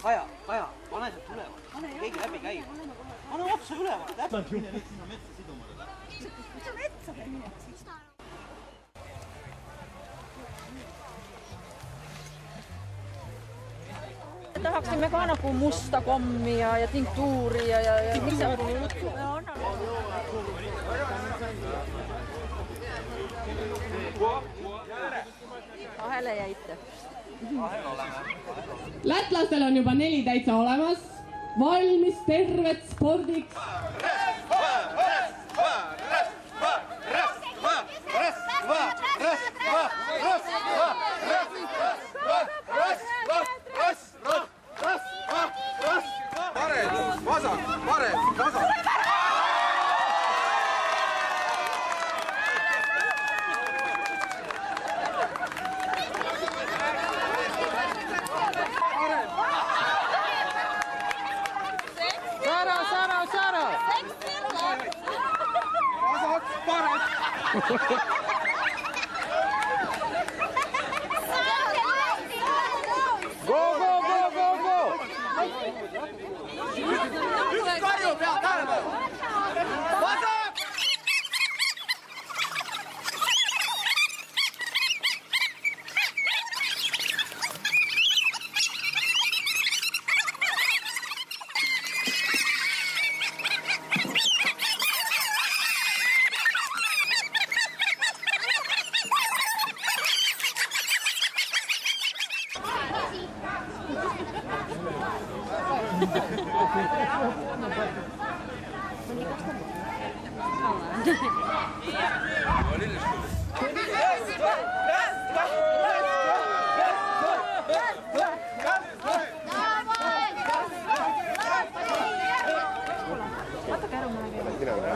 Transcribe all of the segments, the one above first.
Kaja, pane sealt üleval. Keegi läbi käib. Pane otsa üleval. Täpselt mine nüüd sinna metsa sidumale. Mis sa metsa mined siis? Tahaksime ka nagu musta kommi ja tinktuuri ja mis see Ahele jäite. Lätlastel on juba 4 täitsa olemas. Valmis tervet spordiks.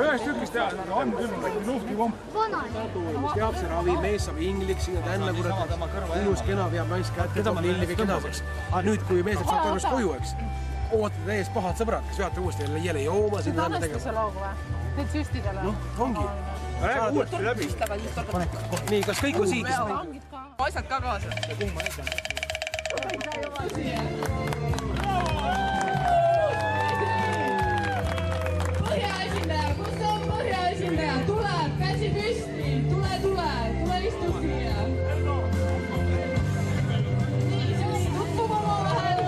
Ühest tükist teha, on küll luhtivomp. Teab see ravi, mees saab ingliks sinna tänne, kurat, ilus kena veab naist kätte, saab lilli kõik edaseks. Nüüd, kui mees saab tarvist koju, eks, ootate ees pahad sõbrad, kes veate uuesti jälle jooma sinna jälle tegema. see laugu või? Need süstidele? Noh, ongi. Uuesti läbi. Nii, kas kõik on siit? Asjad ka kaasa. Põhjaesindaja, kus on põhjaesindaja? Tule, käsi püsti, tule istu siia. Nii, siis tutvume omavahel.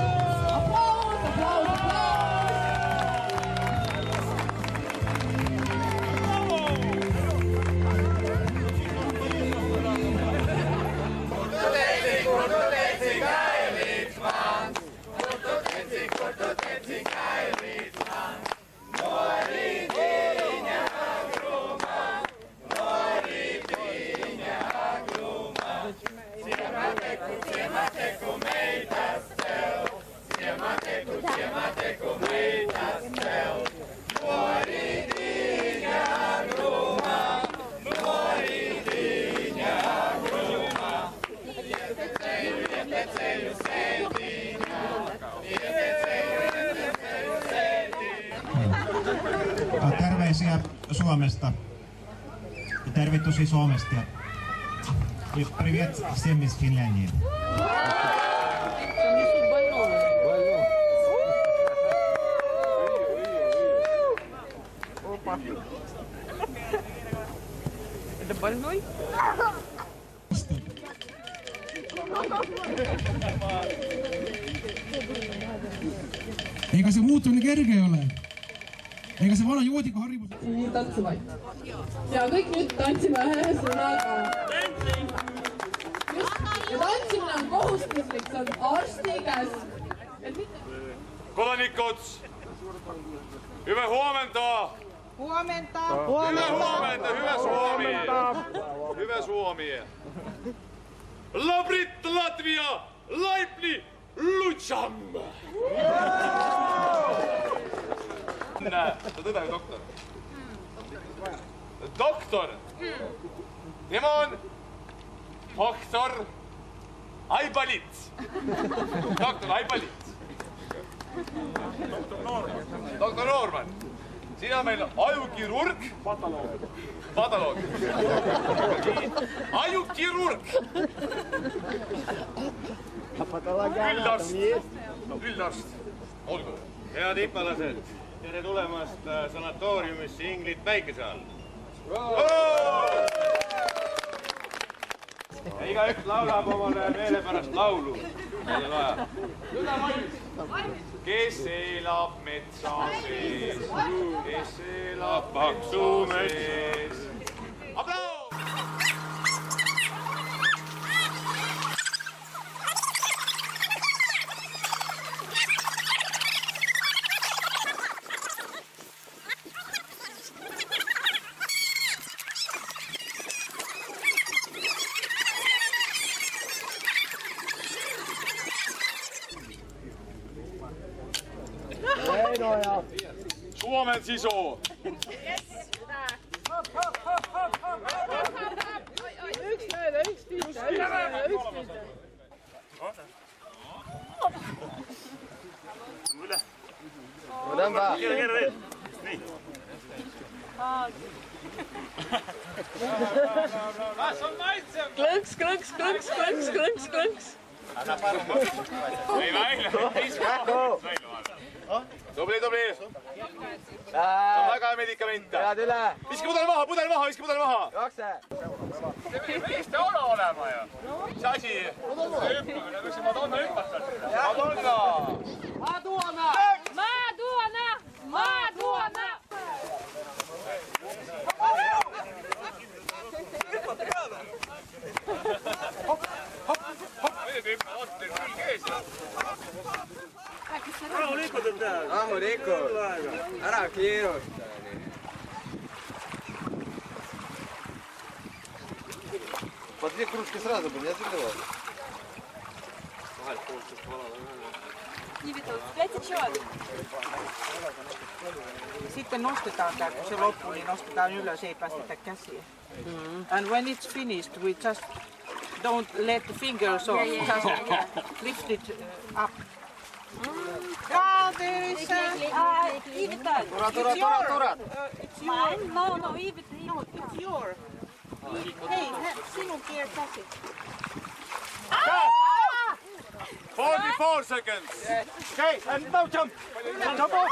Aplaus, aplaus, aplaus. Terveisiä Suomesta ja tervetusi Suomesta ja привет всем из Финляндии. Это больной? Ega see muutumine kerge ei ole. Ega see vana joodiga harjumus... Nii tantsivaid. Ja kõik nüüd tantsime ühe sõnaga. Just, ja tantsimine on kohustuslik, see on arsti käes. Kodanikud, hyvää huomenta! Huomenta! Hyvää huomenta, hyvä Suomi! Hyvä Suomi! Labrit Latvia, Laipni, Lutsam! Ta tõde on doktor. Doktor! Tema on doktor Aibalits. Doktor Aibalits. Doktor Noorman. Siin on meil ajukirurg. Patoloog. Ajukirurg. Üldarst. Olgu. Head ipalased, tere tulemast sanatooriumisse Inglit päikese all. Ja igaüks laulab omale meelepärast laulu. Kes elab metsa sees, kes elab paksu sees. Aplaus! Suomen sisu! Klõks, klõks, klõks, klõks, klõks, klõks. Ei välja! Tubli! Saab väga medikamente. Viski pudel maha, viski pudel maha! Jakse! See pidi meeste olu olema ju. Mis asi? Hüppame, nagu see Madonna hüppas. Madonna! Madonna! Rahulikult, ära keerusta. По 2 кружки сразу бы, не отвлекал. Sitten nostetaan tää, kun se loppuu, niin nostetaan ylös, ei päästetä käsiä. And when it's finished, we just don't let the fingers off, just lift it up. Yeah, there is Тура. it's your. No, it's your. Hei, sinun käsi. 44 seconds! Okay, and now jump. Jump off.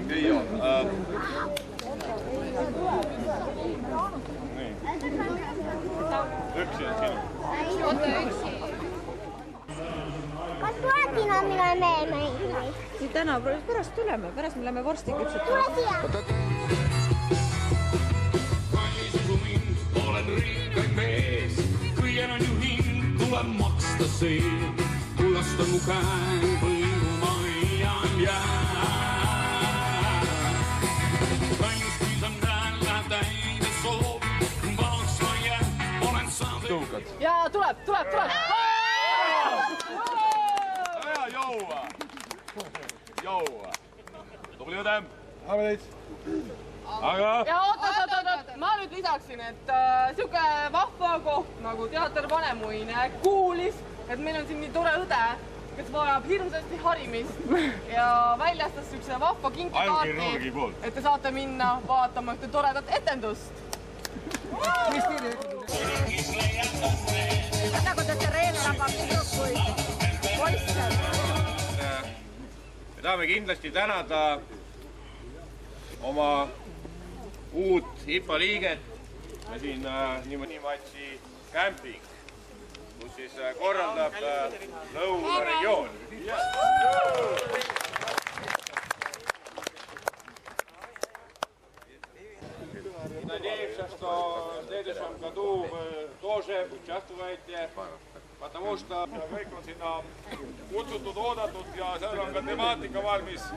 Ei oo. Yksi on sinun. Kas tuotina minä meemme Ingrid? Niin tänään pärast tuleme, pärast me läheme vorsti küpsetama. Olen rikkain mees, kõigel on ju hind, tuleb maksta see, kui lasta mu käe põluma jään jää. Kainustis on täällä täide soov, pahaks ma jää, olen saanud. Ja tuleb! Hea joua! Tubli õde! Aga? Ja oot, ma nüüd lisaksin, et siuke vahva koht nagu Teater Vanemuine kuulis, et meil on siin nii tore õde, kes vajab hirmsasti harimist ja väljastas siukse vahva kinkikaarti, et te saate minna vaatama ühte toredat etendust. Me tahame kindlasti tänada oma uut IPA liiget ja siin Niimatsi kämping, kus siis korraldab Lõuna regioon. Надеемся, что в следующем году вы тоже участвуете Потому что kõik on sinna kutsutud, oodatud ja seal on ka temaatika valmis.